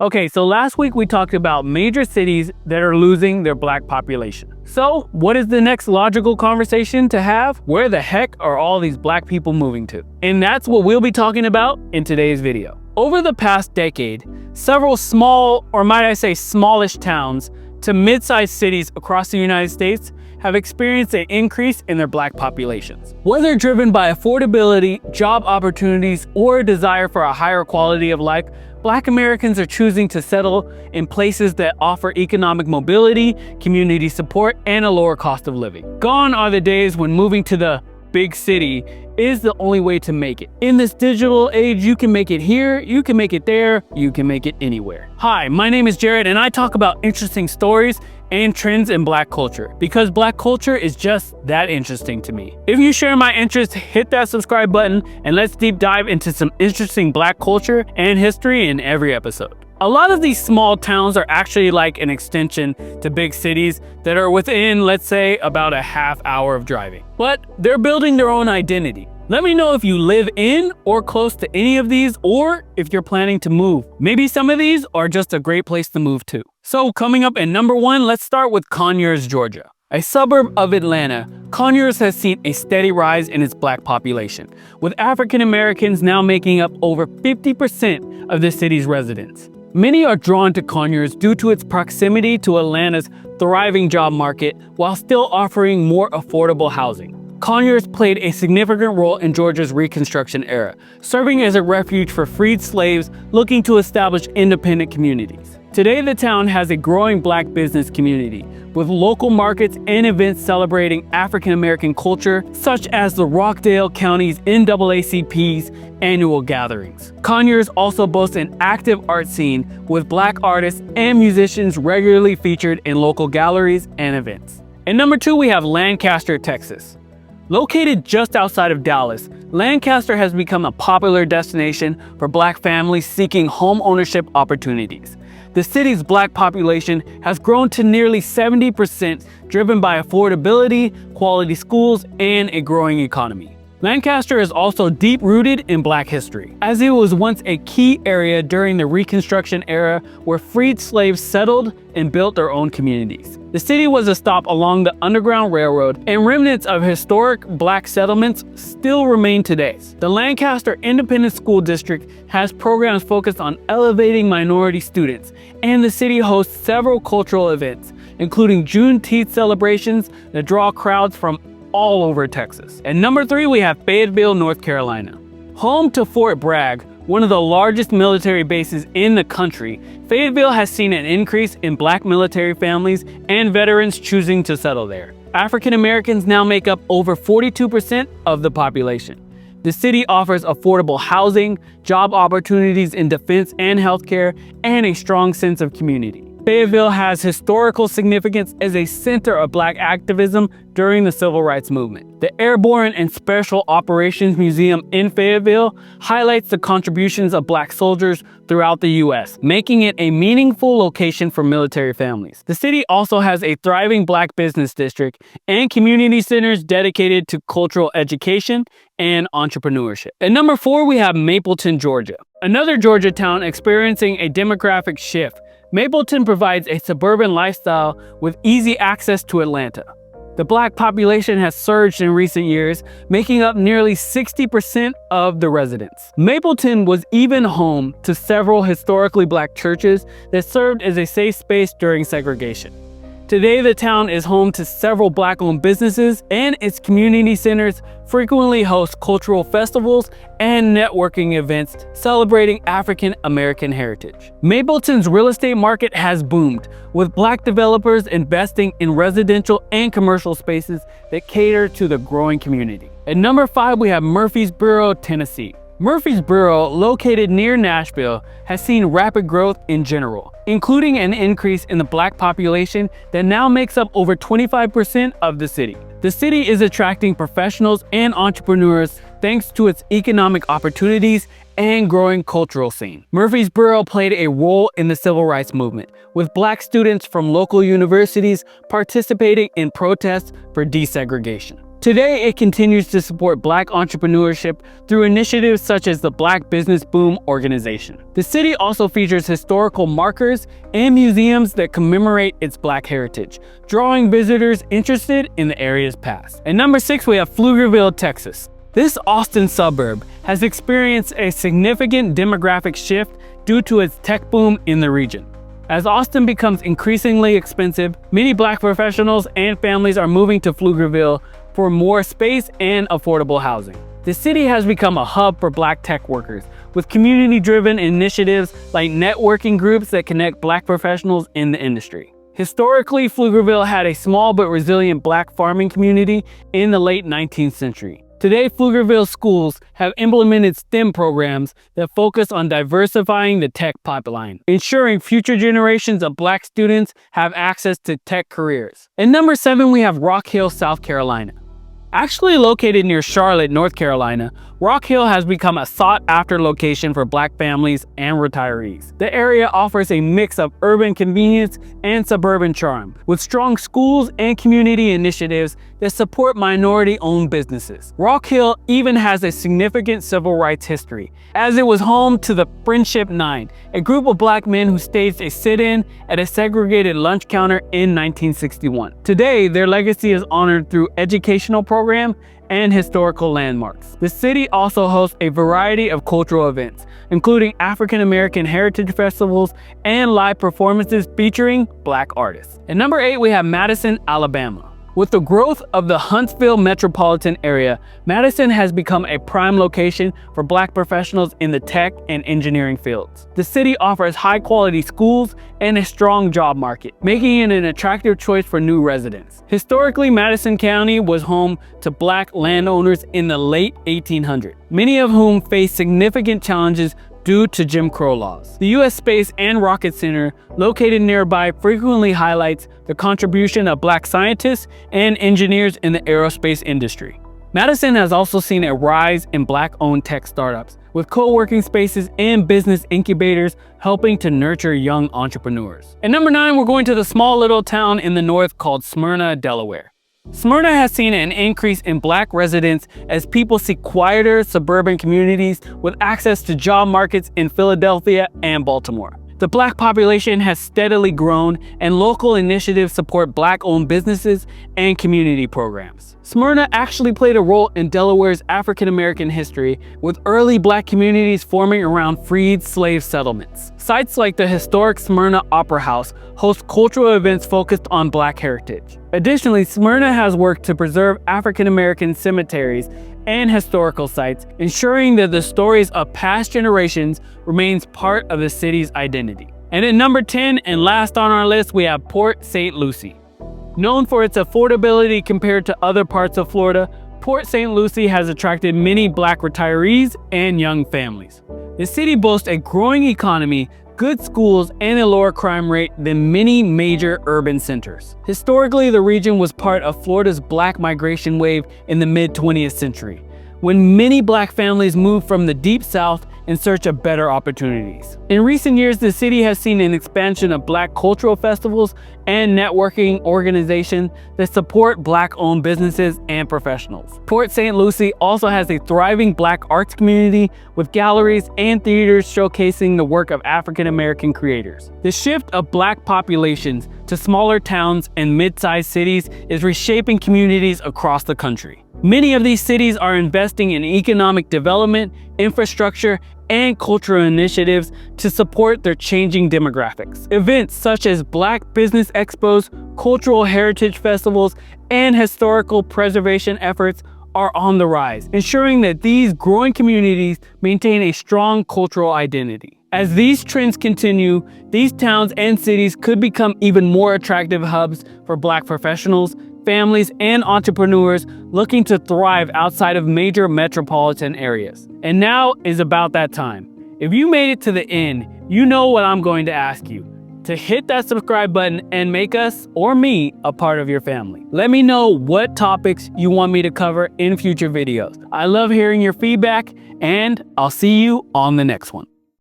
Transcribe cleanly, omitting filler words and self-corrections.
Okay, so last week we talked about major cities that are losing their black population. So what is the next logical conversation to have? Where the heck are all these black people moving to? And that's what we'll be talking about in today's video. Over the past decade, several small, or might I say smallish towns to mid-sized cities across the United States have experienced an increase in their black populations. Whether driven by affordability, job opportunities, or a desire for a higher quality of life, Black Americans are choosing to settle in places that offer economic mobility, community support, and a lower cost of living. Gone are the days when moving to the big city is the only way to make it. In this digital age, you can make it here, you can make it there, you can make it anywhere. Hi, my name is Jared, and I talk about interesting stories and trends in black culture, because black culture is just that interesting to me. If you share my interest, hit that subscribe button, and let's deep dive into some interesting black culture and history in every episode. A lot of these small towns are actually like an extension to big cities that are within, let's say, about a half hour of driving. But they're building their own identity. Let me know if you live in or close to any of these, or if you're planning to move. Maybe some of these are just a great place to move to. So coming up at number 1, let's start with Conyers, Georgia. A suburb of Atlanta, Conyers has seen a steady rise in its black population, with African Americans now making up over 50% of the city's residents. Many are drawn to Conyers due to its proximity to Atlanta's thriving job market while still offering more affordable housing. Conyers played a significant role in Georgia's Reconstruction era, serving as a refuge for freed slaves looking to establish independent communities. Today, the town has a growing black business community, with local markets and events celebrating African American culture, such as the Rockdale County's NAACP's annual gatherings. Conyers also boasts an active art scene, with black artists and musicians regularly featured in local galleries and events. And number 2, we have Lancaster, Texas. Located just outside of Dallas, Lancaster has become a popular destination for black families seeking home ownership opportunities. The city's black population has grown to nearly 70%, driven by affordability, quality schools, and a growing economy. Lancaster is also deep-rooted in black history, as it was once a key area during the Reconstruction era where freed slaves settled and built their own communities. The city was a stop along the Underground Railroad, and remnants of historic black settlements still remain today. The Lancaster Independent School District has programs focused on elevating minority students, and the city hosts several cultural events, including Juneteenth celebrations that draw crowds from all over Texas. And number 3, we have Fayetteville, North Carolina. Home to Fort Bragg, one of the largest military bases in the country, Fayetteville has seen an increase in black military families and veterans choosing to settle there. African Americans now make up over 42% of the population. The city offers affordable housing, job opportunities in defense and healthcare, and a strong sense of community. Fayetteville has historical significance as a center of black activism during the Civil Rights Movement. The Airborne and Special Operations Museum in Fayetteville highlights the contributions of black soldiers throughout the U.S., making it a meaningful location for military families. The city also has a thriving black business district and community centers dedicated to cultural education and entrepreneurship. At number 4, we have Mableton, Georgia. Another Georgia town experiencing a demographic shift. Mableton provides a suburban lifestyle with easy access to Atlanta. The black population has surged in recent years, making up nearly 60% of the residents. Mableton was even home to several historically black churches that served as a safe space during segregation. Today, the town is home to several black-owned businesses, and its community centers frequently host cultural festivals and networking events celebrating African American heritage. Mableton's real estate market has boomed, with black developers investing in residential and commercial spaces that cater to the growing community. At number 5, we have Murfreesboro, Tennessee. Murfreesboro, located near Nashville, has seen rapid growth in general, including an increase in the black population that now makes up over 25% of the city. The city is attracting professionals and entrepreneurs thanks to its economic opportunities and growing cultural scene. Murfreesboro played a role in the civil rights movement, with black students from local universities participating in protests for desegregation. Today, it continues to support Black entrepreneurship through initiatives such as the Black Business Boom organization. The city also features historical markers and museums that commemorate its Black heritage, drawing visitors interested in the area's past. And number 6, we have Pflugerville, Texas. This Austin suburb has experienced a significant demographic shift due to its tech boom in the region. As Austin becomes increasingly expensive, many Black professionals and families are moving to Pflugerville for more space and affordable housing. The city has become a hub for Black tech workers, with community-driven initiatives like networking groups that connect Black professionals in the industry. Historically, Pflugerville had a small but resilient Black farming community in the late 19th century. Today, Pflugerville schools have implemented STEM programs that focus on diversifying the tech pipeline, ensuring future generations of Black students have access to tech careers. And number 7, we have Rock Hill, South Carolina. Actually located near Charlotte, North Carolina, Rock Hill has become a sought-after location for Black families and retirees. The area offers a mix of urban convenience and suburban charm, with strong schools and community initiatives that support minority-owned businesses. Rock Hill even has a significant civil rights history, as it was home to the Friendship Nine, a group of Black men who staged a sit-in at a segregated lunch counter in 1961. Today, their legacy is honored through educational programs and historical landmarks. The city also hosts a variety of cultural events, including African American heritage festivals and live performances featuring Black artists. And number 8, we have Madison, Alabama. With the growth of the Huntsville metropolitan area, Madison has become a prime location for Black professionals in the tech and engineering fields. The city offers high-quality schools and a strong job market, making it an attractive choice for new residents. Historically, Madison County was home to Black landowners in the late 1800s, many of whom faced significant challenges due to Jim Crow laws. The U.S. Space and Rocket Center, located nearby, frequently highlights the contribution of Black scientists and engineers in the aerospace industry. Madison has also seen a rise in Black-owned tech startups, with co-working spaces and business incubators helping to nurture young entrepreneurs. And number 9, we're going to the small little town in the north called Smyrna, Delaware. Smyrna has seen an increase in Black residents as people seek quieter suburban communities with access to job markets in Philadelphia and Baltimore. The Black population has steadily grown, and local initiatives support Black-owned businesses and community programs. Smyrna actually played a role in Delaware's African-American history, with early Black communities forming around freed slave settlements. Sites like the historic Smyrna Opera House host cultural events focused on Black heritage. Additionally, Smyrna has worked to preserve African-American cemeteries and historical sites, ensuring that the stories of past generations remains part of the city's identity. And at number 10 and last on our list, we have Port St. Lucie. Known for its affordability compared to other parts of Florida, Port St. Lucie has attracted many Black retirees and young families. The city boasts a growing economy, good schools, and a lower crime rate than many major urban centers. Historically, the region was part of Florida's Black migration wave in the mid-20th century, when many Black families moved from the Deep South in search of better opportunities. In recent years, the city has seen an expansion of Black cultural festivals and networking organizations that support Black-owned businesses and professionals. Port St. Lucie also has a thriving Black arts community with galleries and theaters showcasing the work of African-American creators. The shift of Black populations to smaller towns and mid-sized cities is reshaping communities across the country. Many of these cities are investing in economic development, infrastructure, and cultural initiatives to support their changing demographics. Events such as Black business expos, cultural heritage festivals, and historical preservation efforts are on the rise, ensuring that these growing communities maintain a strong cultural identity. As these trends continue, these towns and cities could become even more attractive hubs for Black professionals, families, and entrepreneurs looking to thrive outside of major metropolitan areas. And now is about that time. If you made it to the end, you know what I'm going to ask you: to hit that subscribe button and make us, or me, a part of your family. Let me know what topics you want me to cover in future videos. I love hearing your feedback, and I'll see you on the next one.